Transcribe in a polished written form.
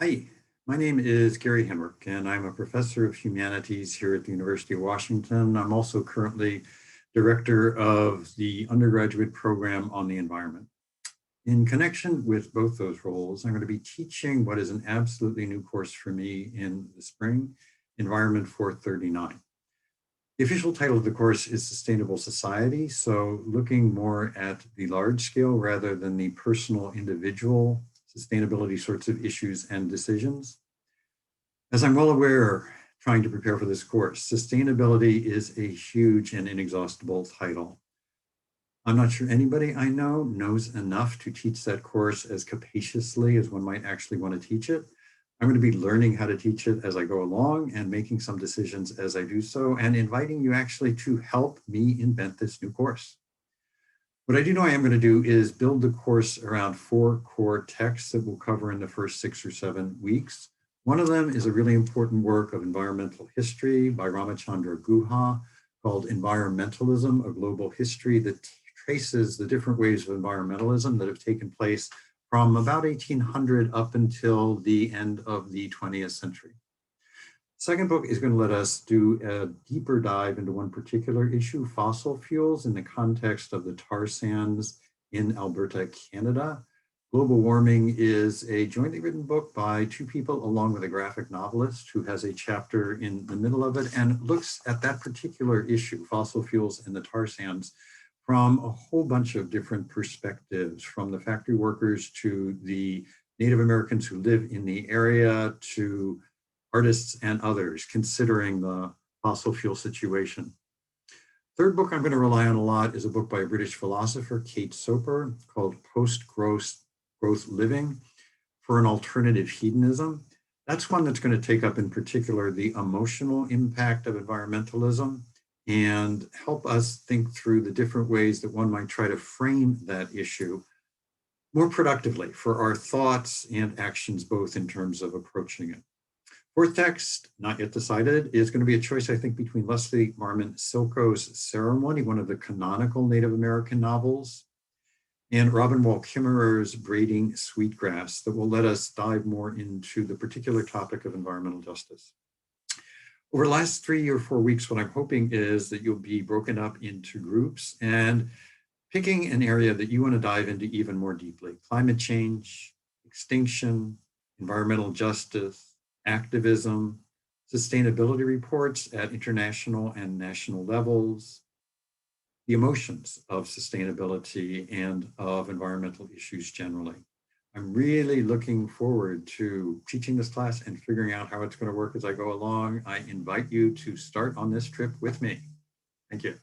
Hi, my name is Gary Henwick, and I'm a professor of humanities here at the University of Washington. I'm also currently director of the undergraduate program on the environment. In connection with both those roles, I'm going to be teaching what is an absolutely new course for me in the spring, Environment 439. The official title of the course is Sustainable Society, so looking more at the large scale rather than the personal individual sustainability sorts of issues and decisions. As I'm well aware, trying to prepare for this course, sustainability is a huge and inexhaustible title. I'm not sure anybody I know knows enough to teach that course as capaciously as one might actually want to teach it. I'm going to be learning how to teach it as I go along and making some decisions as I do so, and inviting you actually to help me invent this new course. What I do know I am going to do is build the course around 4 core texts that we'll cover in the first 6 or 7 weeks. One of them is a really important work of environmental history by Ramachandra Guha called Environmentalism, a Global History, that traces the different waves of environmentalism that have taken place from about 1800 up until the end of the 20th century. Second book is going to let us do a deeper dive into one particular issue, fossil fuels, in the context of the tar sands in Alberta, Canada. Global Warming is a jointly written book by 2 people along with a graphic novelist who has a chapter in the middle of it and looks at that particular issue, fossil fuels and the tar sands, from a whole bunch of different perspectives, from the factory workers to the Native Americans who live in the area to artists and others considering the fossil fuel situation. Third book I'm going to rely on a lot is a book by a British philosopher, Kate Soper, called Post-Growth Living for an Alternative Hedonism. That's one that's going to take up in particular the emotional impact of environmentalism and help us think through the different ways that one might try to frame that issue more productively for our thoughts and actions, both in terms of approaching it. Fourth text, not yet decided, is going to be a choice, I think, between Leslie Marmon Silko's Ceremony, one of the canonical Native American novels, and Robin Wall Kimmerer's Braiding Sweetgrass, that will let us dive more into the particular topic of environmental justice. Over the last 3 or 4 weeks, what I'm hoping is that you'll be broken up into groups and picking an area that you want to dive into even more deeply: climate change, extinction, environmental justice, activism, sustainability reports at international and national levels, the emotions of sustainability and of environmental issues generally. I'm really looking forward to teaching this class and figuring out how it's going to work as I go along. I invite you to start on this trip with me. Thank you.